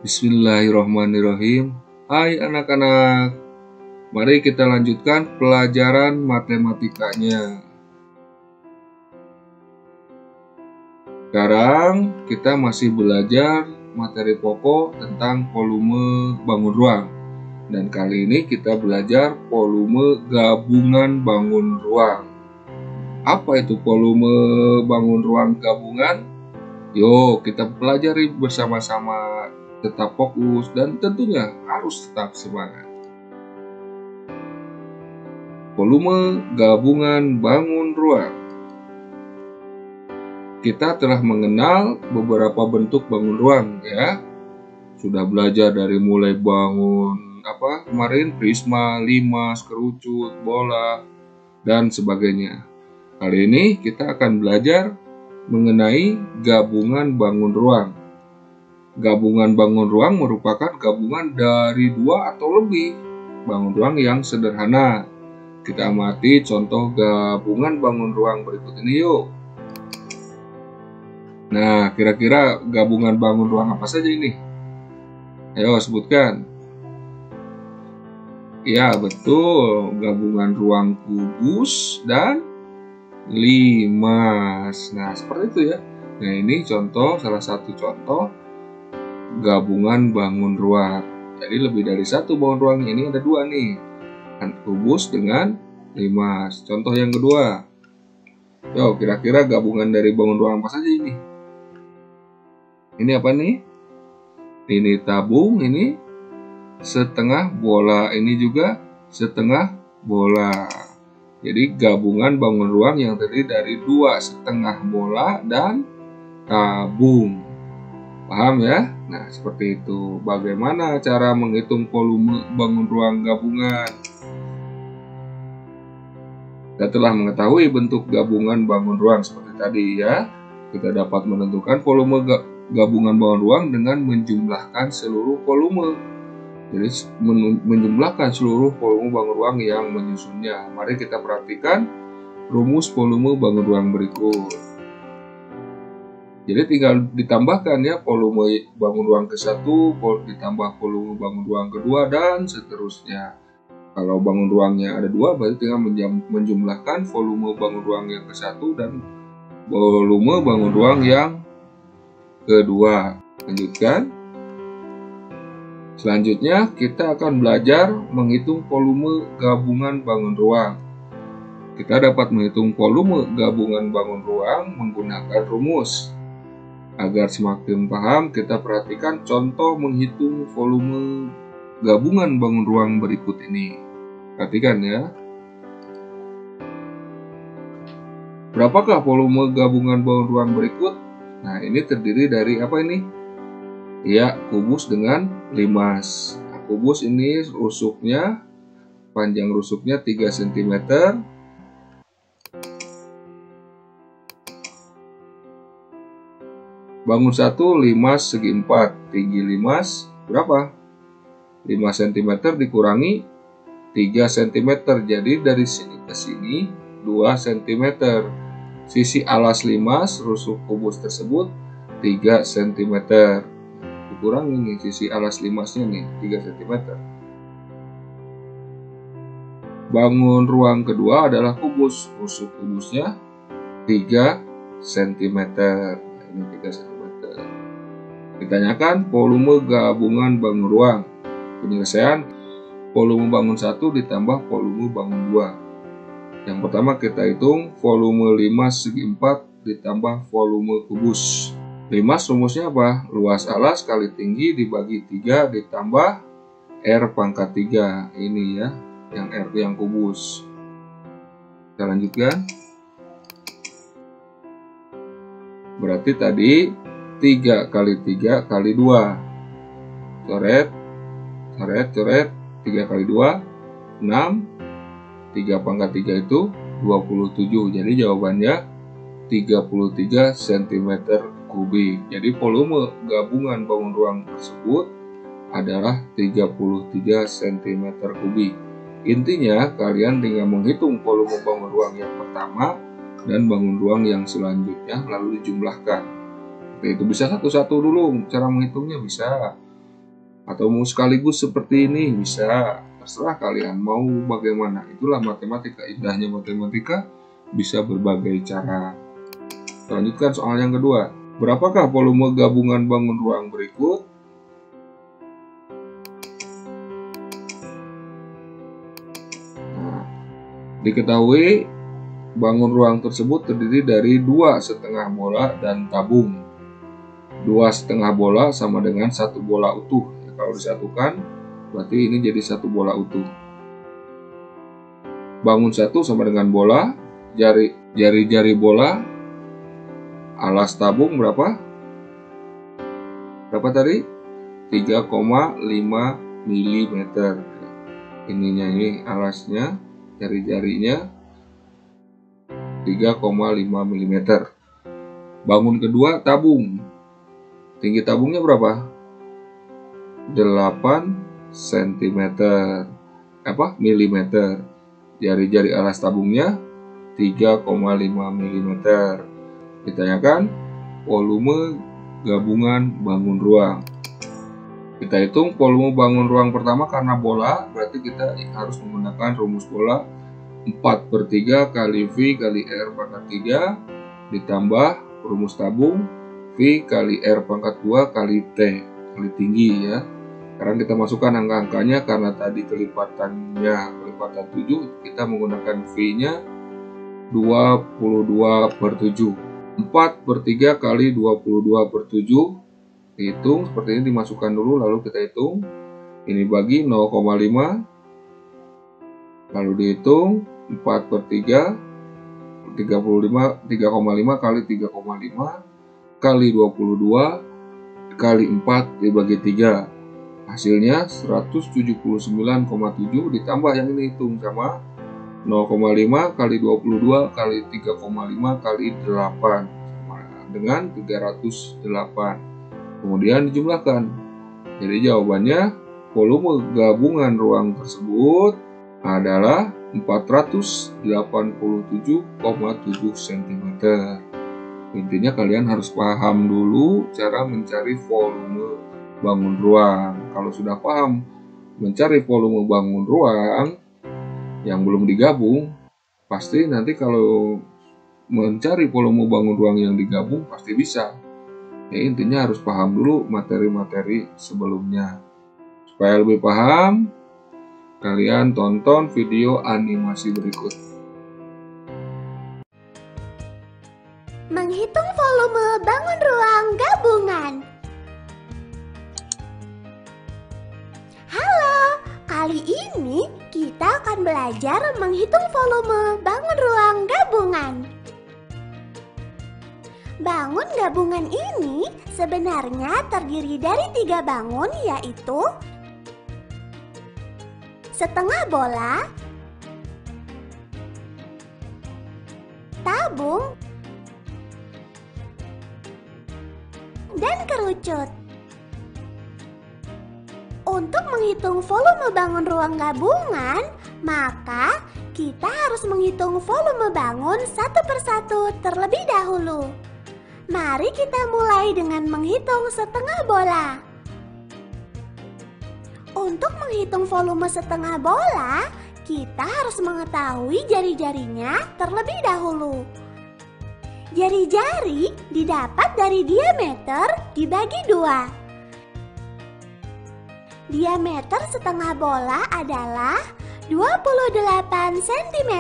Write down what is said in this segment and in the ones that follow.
Bismillahirrahmanirrahim. Hai anak-anak, mari kita lanjutkan pelajaran matematikanya. Sekarang kita masih belajar materi pokok tentang volume bangun ruang. Dan kali ini kita belajar volume gabungan bangun ruang. Apa itu volume bangun ruang gabungan? Yuk kita pelajari bersama-sama. Tetap fokus dan tentunya harus tetap semangat. Volume gabungan bangun ruang. Kita telah mengenal beberapa bentuk bangun ruang ya. Sudah belajar dari mulai bangun kemarin prisma, limas, kerucut, bola dan sebagainya. Kali ini kita akan belajar mengenai gabungan bangun ruang. Gabungan bangun ruang merupakan gabungan dari dua atau lebih bangun ruang yang sederhana. Kita amati contoh gabungan bangun ruang berikut ini yuk. Nah, kira-kira gabungan bangun ruang apa saja ini? Ayo sebutkan. Ya, betul. Gabungan ruang kubus dan limas. Nah, seperti itu ya. Nah, ini salah satu contoh gabungan bangun ruang. Jadi lebih dari satu bangun ruang, ini ada dua nih, kubus dengan limas. Contoh yang kedua, yo kira-kira gabungan dari bangun ruang apa saja ini? Ini apa nih? Ini tabung, ini setengah bola, ini juga setengah bola. Jadi gabungan bangun ruang yang terdiri dari dua setengah bola dan tabung. Paham ya? Nah, seperti itu. Bagaimana cara menghitung volume bangun ruang gabungan? Kita telah mengetahui bentuk gabungan bangun ruang seperti tadi ya. Kita dapat menentukan volume gabungan bangun ruang dengan menjumlahkan seluruh volume. Jadi menjumlahkan seluruh volume bangun ruang yang menyusunnya. Mari kita perhatikan rumus volume bangun ruang berikut. Jadi tinggal ditambahkan ya volume bangun ruang ke-1, ditambah volume bangun ruang kedua dan seterusnya. Kalau bangun ruangnya ada dua, berarti tinggal menjumlahkan volume bangun ruang yang ke-1 dan volume bangun ruang yang kedua. Lanjutkan. Selanjutnya kita akan belajar menghitung volume gabungan bangun ruang. Kita dapat menghitung volume gabungan bangun ruang menggunakan rumus. Agar semakin paham, kita perhatikan contoh menghitung volume gabungan bangun ruang berikut ini. Perhatikan ya. Berapakah volume gabungan bangun ruang berikut? Nah, ini terdiri dari apa ini? Ya, kubus dengan limas. Nah, kubus ini rusuknya, panjang rusuknya 3 cm. Bangun 1 limas segi 4. Tinggi limas berapa? 5 cm dikurangi 3 cm. Jadi dari sini ke sini 2 cm. Sisi alas limas rusuk kubus tersebut 3 cm. Dikurangi nih sisi alas limasnya nih 3 cm. Bangun ruang kedua adalah kubus. Rusuk kubusnya 3 cm. Ini 3 cm. Ditanyakan volume gabungan bangun ruang. Penyelesaian volume bangun 1 ditambah volume bangun 2. Yang pertama kita hitung volume limas segi 4 ditambah volume kubus. Limas rumusnya apa? Luas alas kali tinggi dibagi 3 ditambah R pangkat 3. Ini ya, yang R yang kubus. Kita lanjutkan. Berarti tadi 3 kali 3 kali 2. Coret. 3 kali 2 6. 3 pangkat 3 itu 27. Jadi jawabannya 33 cm kubik. Jadi volume gabungan bangun ruang tersebut adalah 33 cm kubik. Intinya kalian tinggal menghitung volume bangun ruang yang pertama dan bangun ruang yang selanjutnya lalu dijumlahkan. Oke, itu bisa satu-satu dulu cara menghitungnya bisa. Atau mau sekaligus seperti ini bisa, terserah kalian mau bagaimana. Itulah matematika, indahnya matematika bisa berbagai cara. Lanjutkan soal yang kedua. Berapakah volume gabungan bangun ruang berikut? Nah, diketahui bangun ruang tersebut terdiri dari 2,5 bola dan tabung. 2,5 bola sama dengan 1 bola utuh. Kalau disatukan, berarti ini jadi 1 bola utuh. Bangun 1 sama dengan bola, jari-jari bola, alas tabung berapa? Berapa tadi? 3,5 mm. Ininya ini alasnya, jari-jarinya 3,5 mm. Bangun kedua tabung. Tinggi tabungnya berapa? 8 cm. Milimeter. Jari-jari alas tabungnya 3,5 mm. Ditanyakan volume gabungan bangun ruang. Kita hitung volume bangun ruang pertama karena bola, berarti kita harus menggunakan rumus bola 4/3 kali V kali R pangkat 3 ditambah rumus tabung V kali R pangkat 2 kali T kali tinggi ya. Sekarang kita masukkan angka-angkanya karena tadi kelipatan 7, kita menggunakan V-nya 22/7. 4/3 kali 22/7 dihitung seperti ini, dimasukkan dulu lalu kita hitung. Ini bagi 0,5 lalu dihitung 4/3 3,5 kali 3,5 kali 22 kali 4 dibagi 3. Hasilnya 179,7 ditambah yang ini hitung sama 0,5 kali 22 kali 3,5 kali 8 dengan 308. Kemudian dijumlahkan. Jadi jawabannya volume gabungan ruang tersebut adalah 487,7 cm. Intinya kalian harus paham dulu cara mencari volume bangun ruang. Kalau sudah paham mencari volume bangun ruang yang belum digabung, pasti nanti kalau mencari volume bangun ruang yang digabung pasti bisa. Ya, intinya harus paham dulu materi-materi sebelumnya. Supaya lebih paham, kalian tonton video animasi berikut. Menghitung volume bangun ruang gabungan. Halo, kali ini kita akan belajar menghitung volume bangun ruang gabungan. Bangun gabungan ini sebenarnya terdiri dari 3 bangun, yaitu setengah bola, tabung, dan kerucut. Untuk menghitung volume bangun ruang gabungan, maka kita harus menghitung volume bangun satu persatu terlebih dahulu. Mari kita mulai dengan menghitung setengah bola. Untuk menghitung volume setengah bola, kita harus mengetahui jari-jarinya terlebih dahulu. Jari-jari didapat dari diameter dibagi 2. Diameter setengah bola adalah 28 cm.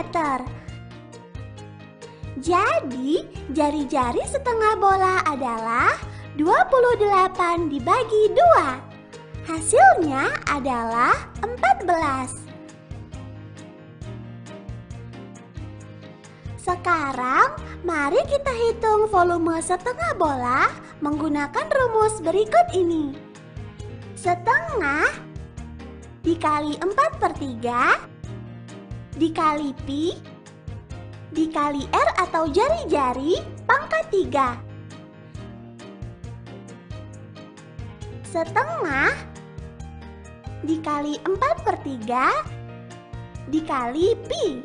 Jadi, jari-jari setengah bola adalah 28 dibagi 2. Hasilnya adalah 14. Sekarang, mari kita hitung volume setengah bola menggunakan rumus berikut ini. Setengah dikali 4/3 dikali pi dikali R atau jari-jari pangkat 3. Setengah dikali 4/3 dikali pi.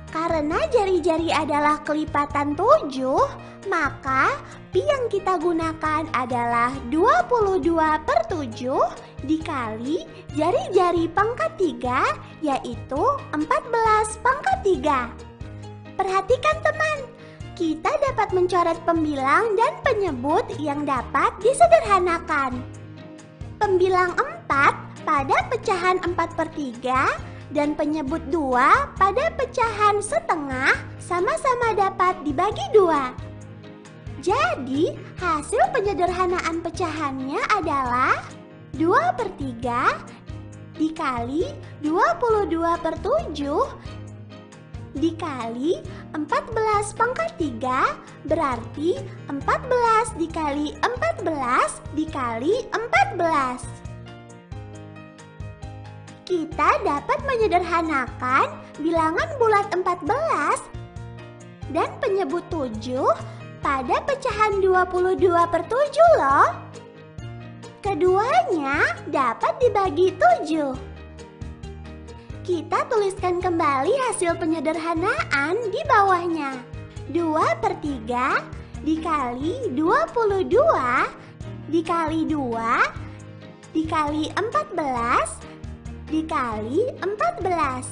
Karena jari-jari adalah kelipatan 7, Maka pi yang kita gunakan adalah 22/7 dikali jari-jari pangkat 3, yaitu 14/3. Perhatikan teman, kita dapat mencoret pembilang dan penyebut yang dapat disederhanakan. Pembilang 4 pada pecahan 4/3 dan penyebut 2 pada pecahan setengah sama-sama dapat dibagi 2. Jadi, hasil penyederhanaan pecahannya adalah 2/3 dikali 22/7 dikali 14/3 berarti 14 dikali 14 dikali 14. Kita dapat menyederhanakan bilangan bulat 14 dan penyebut 7 pada pecahan 22/7 loh. Keduanya dapat dibagi 7. Kita tuliskan kembali hasil penyederhanaan di bawahnya. 2/3 dikali 22 dikali 2 dikali 14 dikali 14.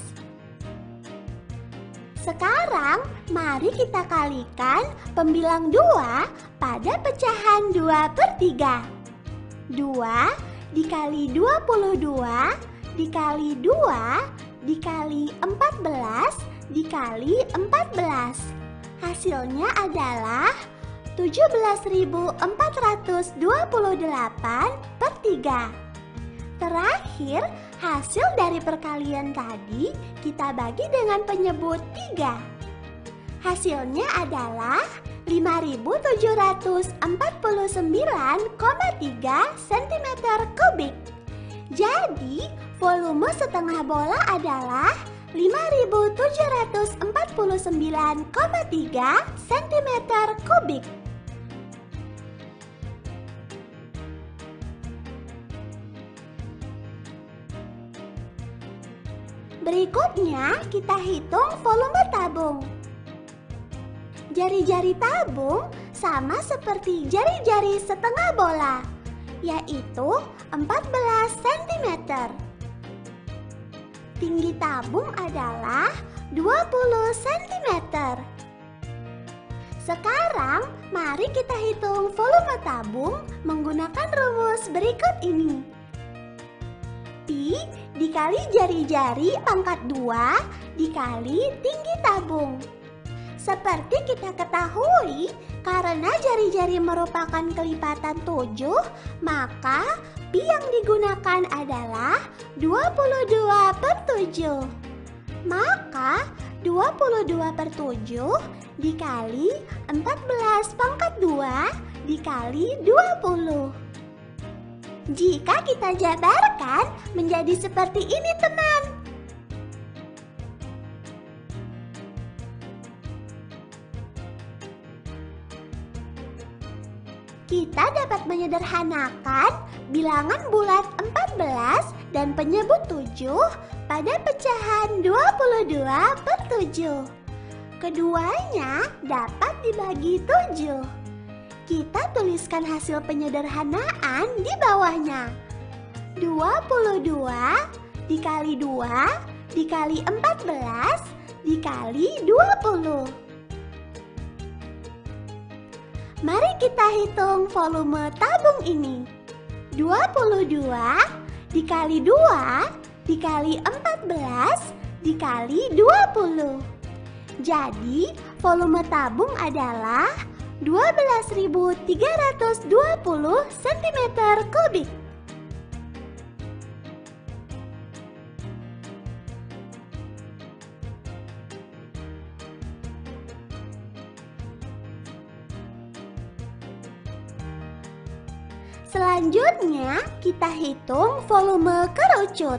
Sekarang, mari kita kalikan pembilang 2 pada pecahan 2/3. 2 dikali 22 dikali 2 dikali 14 dikali 14. Hasilnya adalah 17.428/3. Terakhir, hasil dari perkalian tadi kita bagi dengan penyebut 3. Hasilnya adalah 5.749,3 cm3. Jadi, volume setengah bola adalah 5.749,3 cm3. Berikutnya, kita hitung volume tabung. Jari-jari tabung sama seperti jari-jari setengah bola, yaitu 14 cm. Tinggi tabung adalah 20 cm. Sekarang, mari kita hitung volume tabung menggunakan rumus berikut ini. Pi dikali jari-jari pangkat 2 dikali tinggi tabung. Seperti kita ketahui, karena jari-jari merupakan kelipatan 7, maka pi yang digunakan adalah 22/7. Maka 22/7 dikali 14/2 dikali 20. Jika kita jabarkan menjadi seperti ini teman. Kita dapat menyederhanakan bilangan bulat 14 dan penyebut 7 pada pecahan 22/7. Keduanya dapat dibagi 7. Kita tuliskan hasil penyederhanaan di bawahnya. 22 dikali 2 dikali 14 dikali 20. Mari kita hitung volume tabung ini. 22 dikali 2 dikali 14 dikali 20. Jadi, volume tabung adalah 12.320 cm3. Selanjutnya, kita hitung volume kerucut.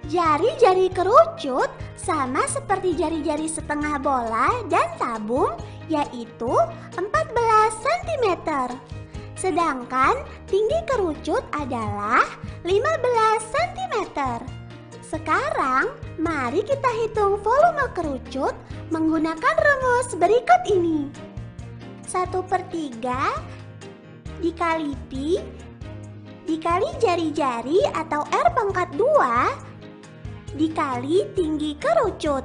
Jari-jari kerucut sama seperti jari-jari setengah bola dan tabung, yaitu 14 cm. Sedangkan tinggi kerucut adalah 15 cm. Sekarang, mari kita hitung volume kerucut menggunakan rumus berikut ini. 1/3 dikali pi dikali jari-jari atau R⁻² dikali tinggi kerucut.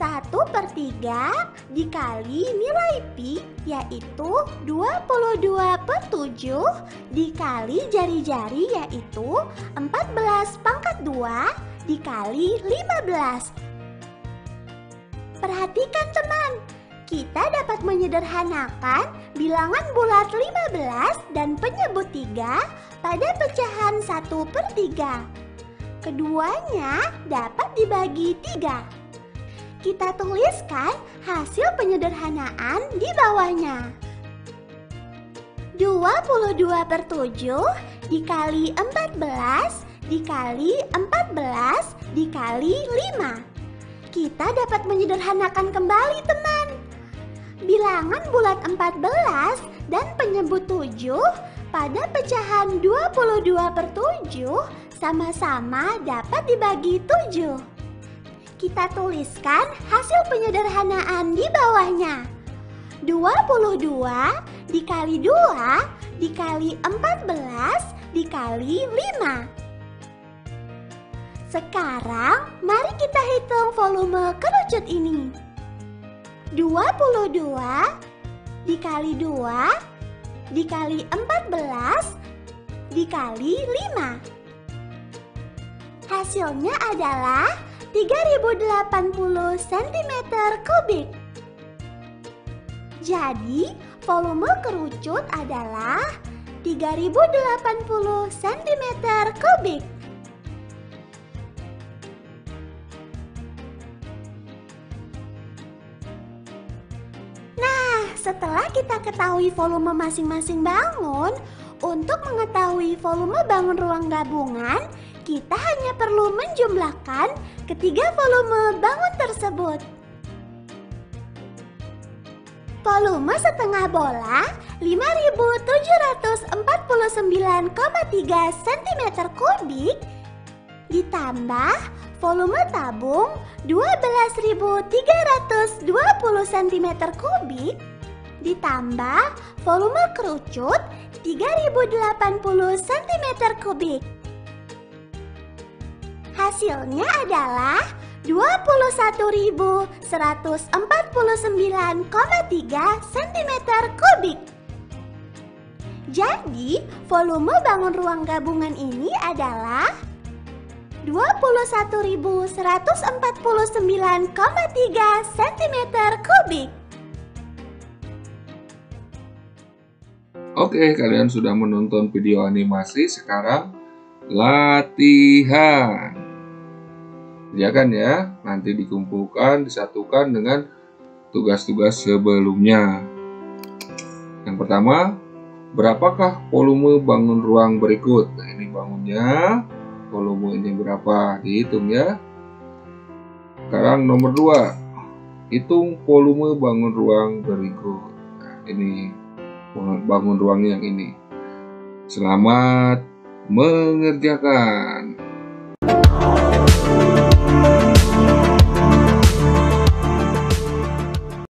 1/3 dikali nilai pi yaitu 22/7 dikali jari-jari yaitu 14⁻² dikali 15. Perhatikan teman, kita dapat menyederhanakan bilangan bulat 15 dan penyebut 3 pada pecahan 1/3. Keduanya dapat dibagi 3. Kita tuliskan hasil penyederhanaan di bawahnya. 22/7 dikali 14 dikali 14 dikali 5. Kita dapat menyederhanakan kembali teman. Bilangan bulat 14 dan penyebut 7 pada pecahan 22/7 sama-sama dapat dibagi 7. Kita tuliskan hasil penyederhanaan di bawahnya. 22 dikali 2 dikali 14 dikali 5. Sekarang mari kita hitung volume kerucut ini. 22 dikali 2 dikali 14 dikali 5. Hasilnya adalah 3080 cm3. Jadi, volume kerucut adalah 3080 cm3. Nah, setelah kita ketahui volume masing-masing bangun, untuk mengetahui volume bangun ruang gabungan, kita hanya perlu menjumlahkan ketiga volume bangun tersebut. Volume setengah bola 5.749,3 cm3 ditambah volume tabung 12.320 cm3 ditambah volume kerucut 3.080 cm3. Hasilnya adalah 21.149,3 cm3. Jadi, volume bangun ruang gabungan ini adalah 21.149,3 cm3. Oke, kalian sudah menonton video animasi, sekarang latihan. Kerjakan ya, nanti dikumpulkan, disatukan dengan tugas-tugas sebelumnya. Yang pertama, berapakah volume bangun ruang berikut? Nah, ini bangunnya, volumenya berapa? Dihitung ya. Sekarang nomor 2, hitung volume bangun ruang berikut. Nah, ini bangun ruang yang ini. Selamat mengerjakan.